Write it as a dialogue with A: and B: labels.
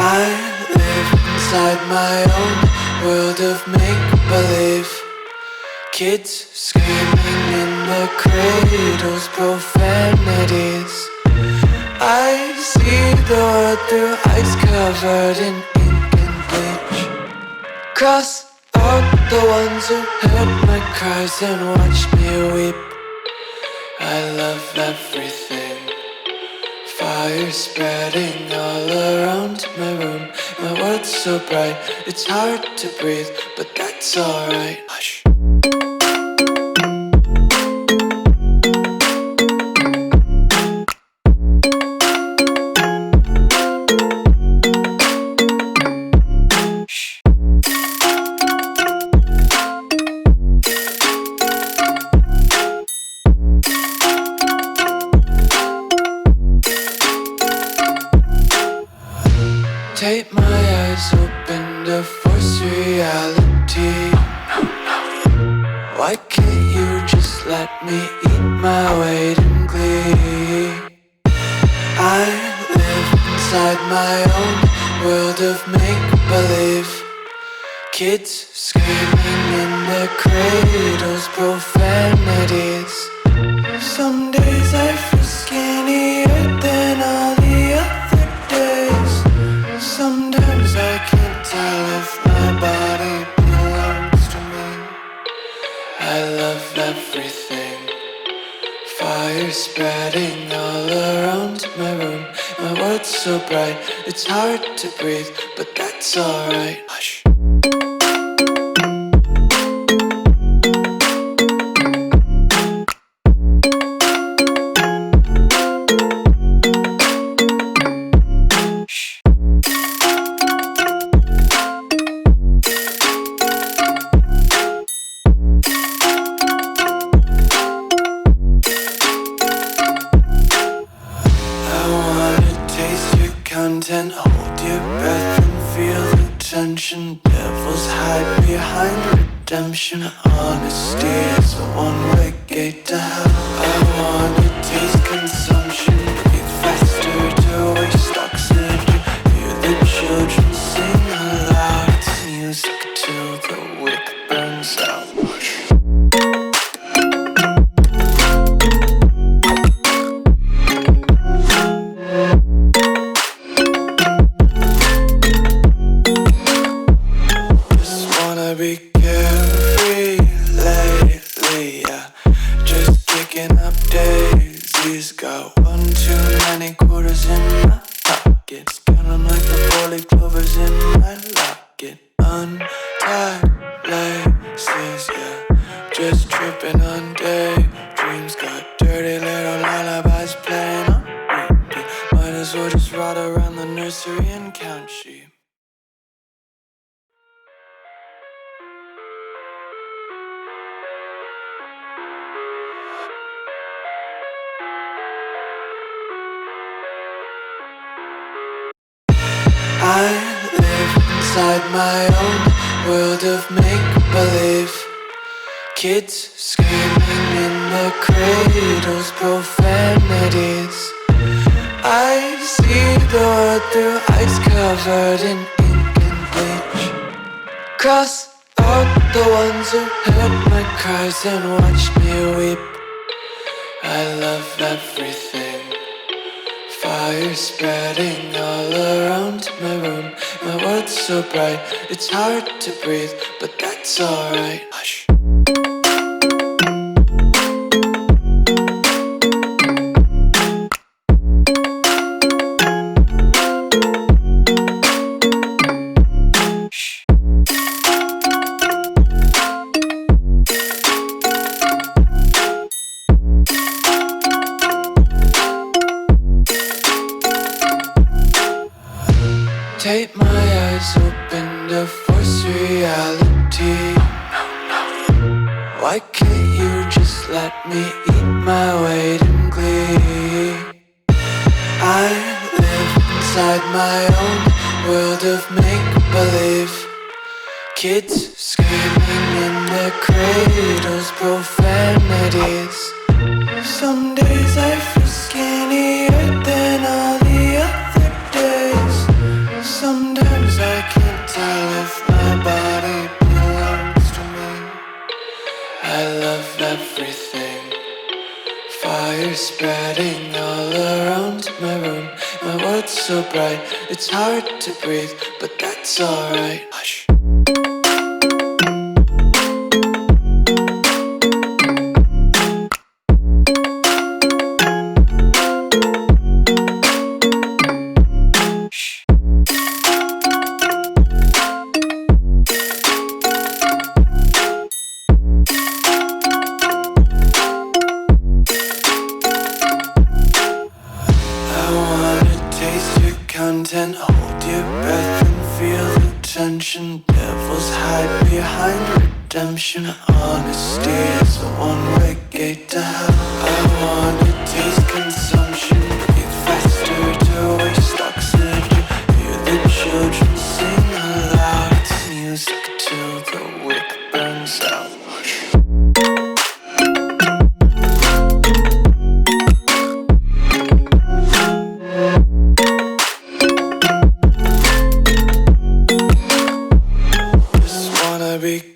A: I live inside my own world of make-believe. Kids screaming in the cradles, profanities. I see the world through ice covered in ink and bleach. Cross out the ones who heard my cries and watched me weep. I love everything. Fire spreading all around my room. My world's so bright, it's hard to breathe, but that's alright. Hush. Tape my eyes open to force reality. Why can't you just let me eat my weight in glee? I live inside my own world of make-believe. Kids screaming in their cradles, profanities. Some days I feel skinnier than all the other days. Sometimes I can't tell if my body belongs to me. I love everything. Fire spreading all around my room. My world's so bright, it's hard to breathe, but that's alright. Hush. Content, hold your breath and feel the tension. Devils hide behind redemption. Honesty is a one-way gate to hell. I wanna taste consumption. Breathe faster to waste oxygen. Hear the children sing aloud. It's music till the wick burns out. Be carefree lately, yeah. Just kicking up daisies. Got one too many quarters in my pockets. Count 'em like the 4-leaf clovers in my locket. Untied laces, yeah. Just tripping on daydreams. Got dirty little lullabies playing on repeat. Might as well just ride around the nursery and count sheep. I live inside my own world of make-believe. Kids screaming in the cradles, profanities. I see the world through ice covered in ink and bleach. Cross out the ones who heard my cries and watched me weep. I love everything. Fire spreading all around my room. My world's so bright, it's hard to breathe, but that's alright. Hush. Tape my eyes open to force reality. Why can't you just let me eat my weight in glee? I live inside my own world of make-believe. Kids screaming in their cradles, profanities. Some days I feel skinnier than all the other days. Some is spreading all around my room. My world's so bright, it's hard to breathe, but that's alright. Hush. Content, hold your breath and feel the tension. Devils hide behind redemption. Honesty is a one-way gate to hell. I wanna taste consumption. Breathe faster to waste oxygen. Hear the children sing aloud. It's music till the wick burns out. Be